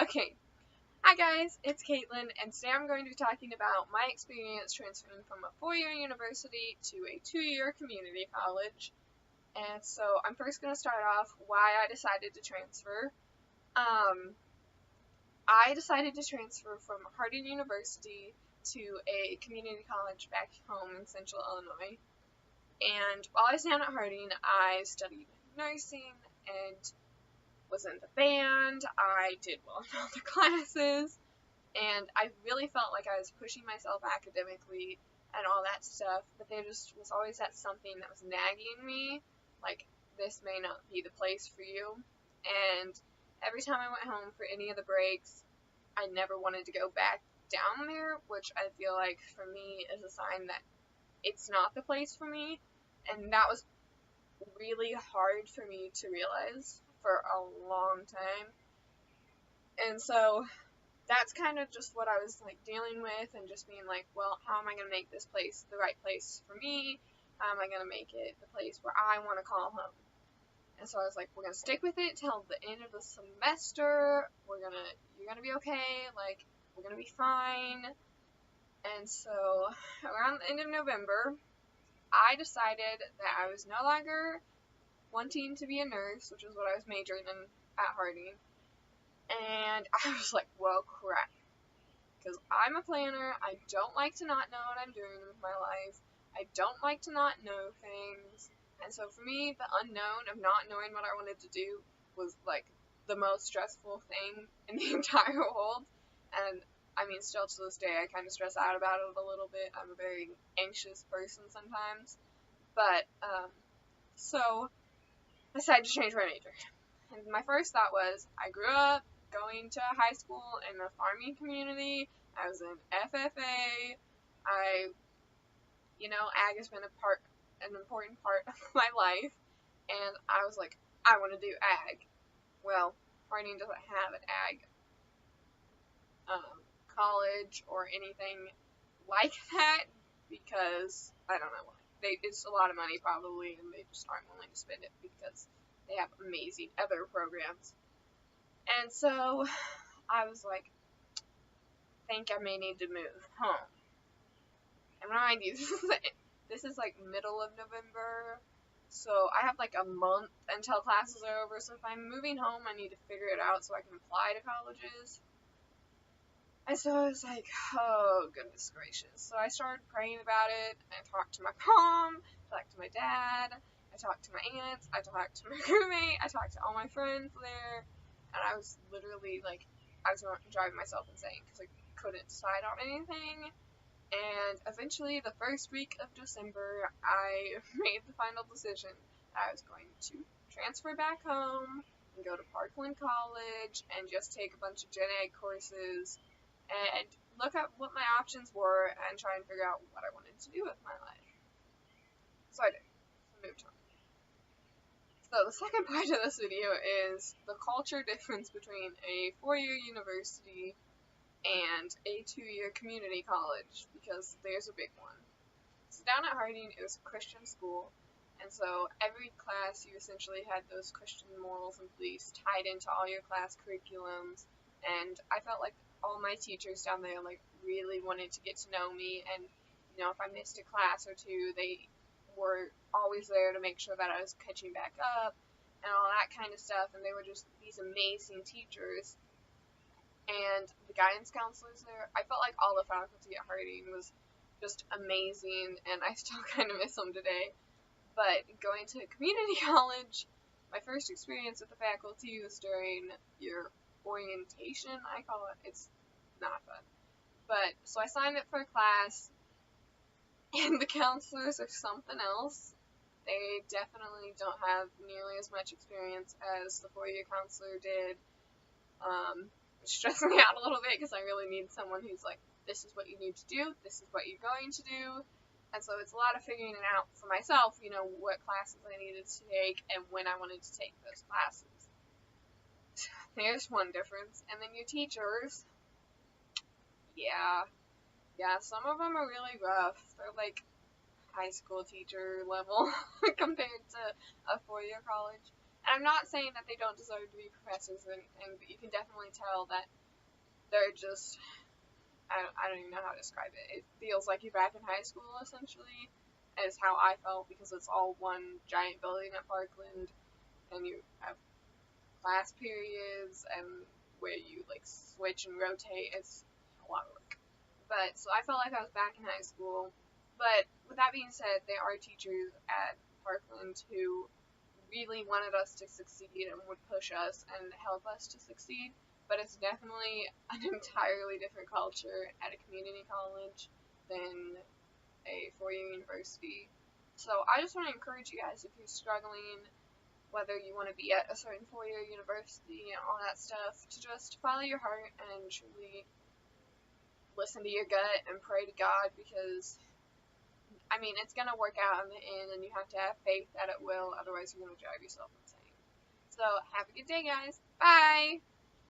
Okay, hi guys, it's Caitlin, and today I'm going to be talking about my experience transferring from a 4-year university to a 2-year community college. And so I'm first going to start off why I decided to transfer. Um, I decided to transfer from Harding University to a community college back home in central Illinois. And while I was down at Harding, I studied nursing and was in the band. I did well in all the classes. And I really felt like I was pushing myself academically and all that stuff, but there just was always that something that was nagging me, like, this may not be the place for you. And every time I went home for any of the breaks, I never wanted to go back down there, which I feel like for me is a sign that it's not the place for me. And that was really hard for me to realize for a long time. And so that's kind of just what I was like dealing with, and just being like, well, how am I going to make this place the right place for me? How am I going to make it the place where I want to call home? And so I was like, we're going to stick with it till the end of the semester. You're going to be okay. Like, we're going to be fine. And so around the end of November, I decided that I was no longer wanting to be a nurse, which is what I was majoring in at Harding. And I was like, well, crap. Because I'm a planner. I don't like to not know what I'm doing with my life. I don't like to not know things. And so for me, the unknown of not knowing what I wanted to do was like the most stressful thing in the entire world. And I mean, still to this day, I kind of stress out about it a little bit. I'm a very anxious person sometimes. But, so I decided to change my major. And my first thought was, I grew up going to high school in a farming community. I was in FFA. Ag has been an important part of my life. And I was like, I want to do ag. Well, Harding doesn't have an ag college or anything like that because I don't know why. It's a lot of money probably, and they just aren't willing to spend it because they have amazing other programs. And so I was like, think I may need to move home. And mind you, this is like middle of November, so I have like a month until classes are over. So if I'm moving home, I need to figure it out so I can apply to colleges. And so I was like, oh goodness gracious. So I started praying about it. I talked to my mom, talked to my dad, I talked to my aunts, I talked to my roommate, I talked to all my friends there, and I was literally like, I was driving myself insane because I couldn't decide on anything. And eventually, the first week of December, I made the final decision that I was going to transfer back home and go to Parkland College and just take a bunch of gen ed courses and look at what my options were and try and figure out what I wanted to do with my life. So I did. I moved home. So the second part of this video is the culture difference between a 4-year university and a 2-year community college, because there's a big one. So down at Harding, it was a Christian school, and so every class you essentially had those Christian morals and beliefs tied into all your class curriculums, and I felt like all my teachers down there like really wanted to get to know me, and if I missed a class or two, they were always there to make sure that I was catching back up and all that kind of stuff, and they were just these amazing teachers. And the guidance counselors there, I felt like all the faculty at Harding was just amazing, and I still kind of miss them today. But going to community college, my first experience with the faculty was during your orientation, I call it. It's not fun. But, so I signed up for a class, and the counselors are something else. They definitely don't have nearly as much experience as the 4-year counselor did. Which stresses me out a little bit because I really need someone who's like, this is what you need to do, this is what you're going to do. And so it's a lot of figuring it out for myself, what classes I needed to take and when I wanted to take those classes. There's one difference. And then your teachers, yeah, some of them are really rough. They're like high school teacher level compared to a 4-year college. And I'm not saying that they don't deserve to be professors or anything, but you can definitely tell that they're just, I don't even know how to describe it. It feels like you're back in high school, essentially, is how I felt, because it's all one giant building at Parkland, and you have class periods, and where you, like, switch and rotate. It's a lot of work. But, so I felt like I was back in high school. But, with that being said, there are teachers at Parkland who really wanted us to succeed and would push us and help us to succeed. But it's definitely an entirely different culture at a community college than a four-year university. So I just want to encourage you guys, if you're struggling, whether you want to be at a certain four-year university and all that stuff, to just follow your heart and truly listen to your gut and pray to God, because I mean, it's gonna work out in the end, and you have to have faith that it will, otherwise you're gonna drive yourself insane. So, have a good day, guys. Bye!